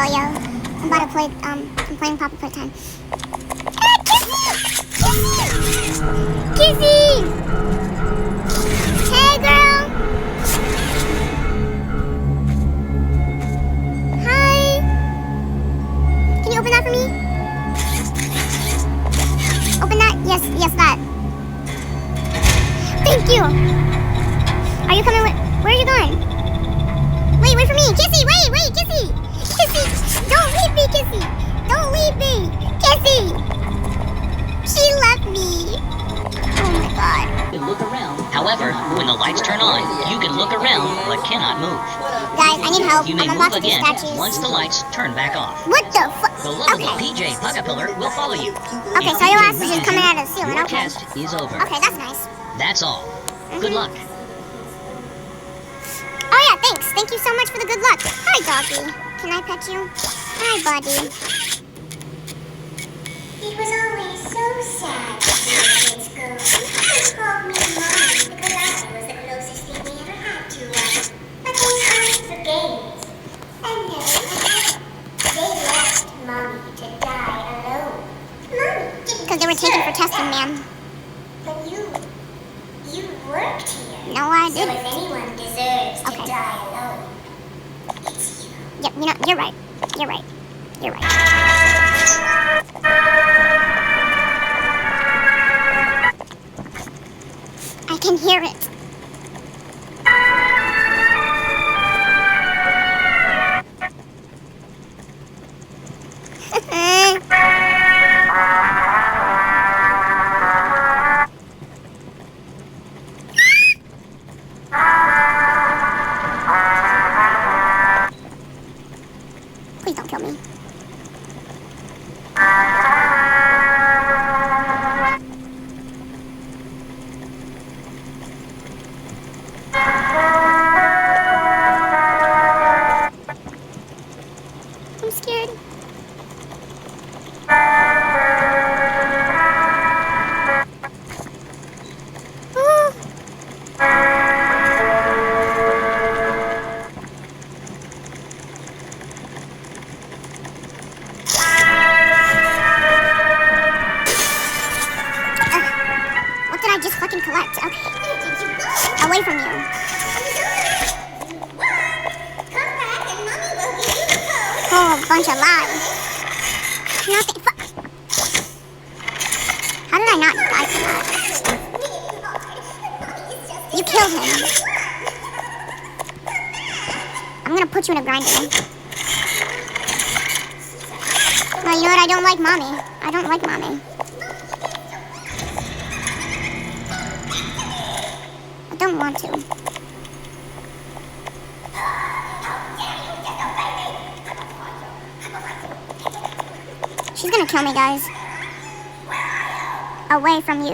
yo. I'm about to play, I'm playing Papa Playtime. Kissy! Hey, girl! Hi! Can you open that for me? Open that? Yes, that. Thank you! Are you coming with, where are you going? Wait for me! Kissy, wait, Kissy! Kissy! Don't leave me, Kissy! Don't leave me! Kissy! She left me! Oh my god. You can look around. However, when the lights turn on, you can look around but cannot move. Guys, I need help. You may I'm move about to do again statues. once the lights turn back off. What the fuck? The lovable Okay. PJ Puckapillar will follow you. Okay, so your ass is just coming out of the ceiling. Your Okay. test is over. Okay, that's nice. That's all. Good luck. Oh yeah, thanks. Thank you so much for the good luck. Hi, doggy. Can I pet you? Hi, buddy. It was always so sad to see the kids go. They called me Mommy because I was the closest thing they ever had to us. But they asked for games. And never forgot. They left Mommy to die alone. Mommy didn't Because they were taken for deserve testing, that. man. But you worked here. No, I So didn't. if anyone deserves Okay. to die alone, it's you. Yep, you know, you're right. You're right. You're right. I can hear it. Please don't kill me. I'm scared. Ooh. What did I just fucking collect? Okay. Away from you. Come back and Mommy will give you the code. Oh, bunch of lies. Nothing. Fuck. How did I not die from that? You killed him. I'm gonna put you in a grinder. No, you know what? I don't like Mommy. I don't like Mommy. I don't want to. She's gonna kill me, guys. Away from you.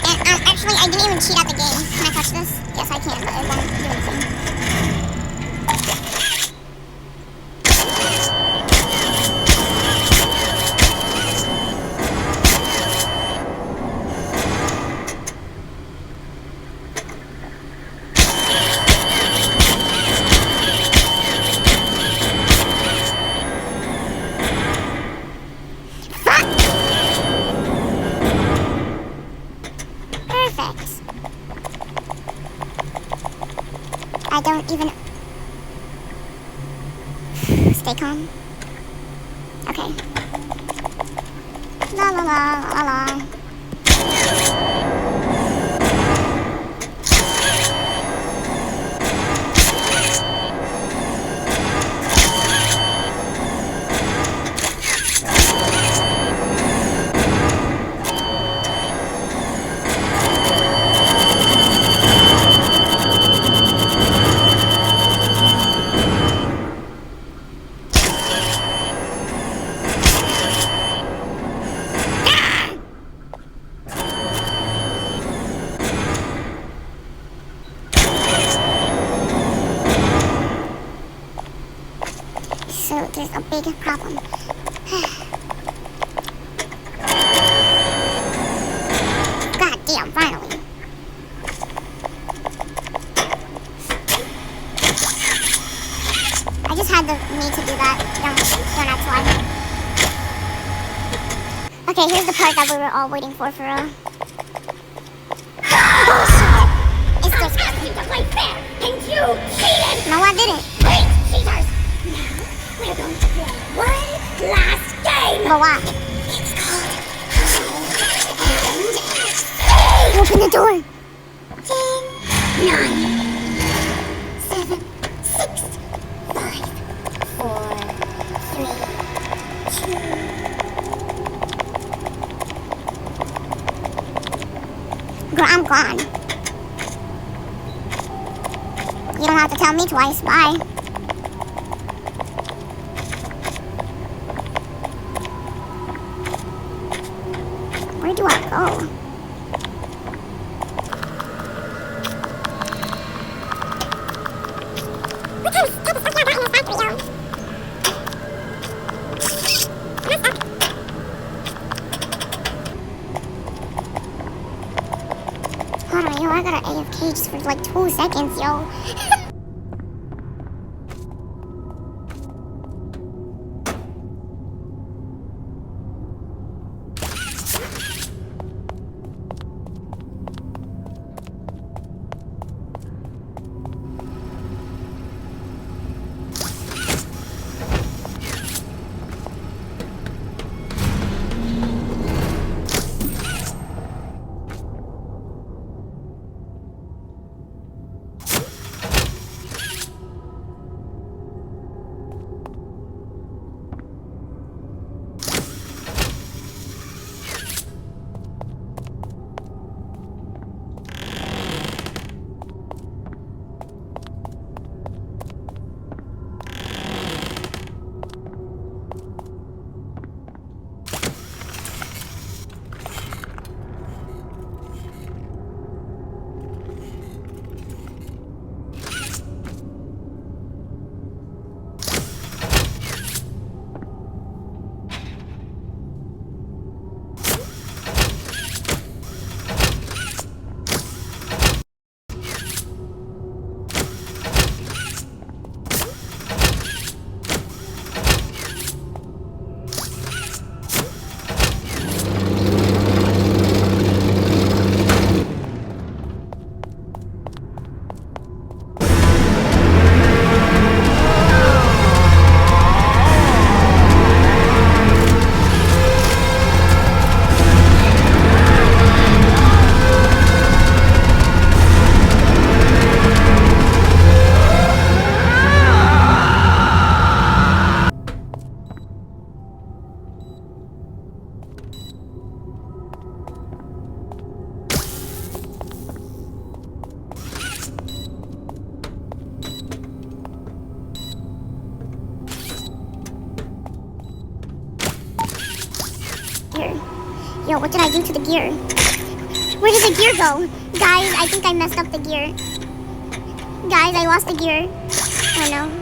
And actually, I didn't even cheat at the game. Can I touch this? Yes, I can, but it won't do anything. Perfect. I don't even... Stay calm. Okay. La la la la la. So there's a big problem. God damn, finally. I just had the need to do that. Don't ask why. Okay, here's the part that we were all waiting for real. Bullshit! It's just asked you to play fair, and you cheated! No, I didn't. Wait, cheaters! Now, we're going to play one last game! But why? It's called Open the door. 10, 9, 7, 6, 5, 4, 3, 2. Girl, I'm gone. You don't have to tell me twice. Bye. Where do I go? Hold on, yo, I got an AFK just for like 2 seconds, yo. Gear. Yo, what did I do to the gear? Where did the gear go? Guys, I think I messed up the gear. Guys, I lost the gear. Oh no.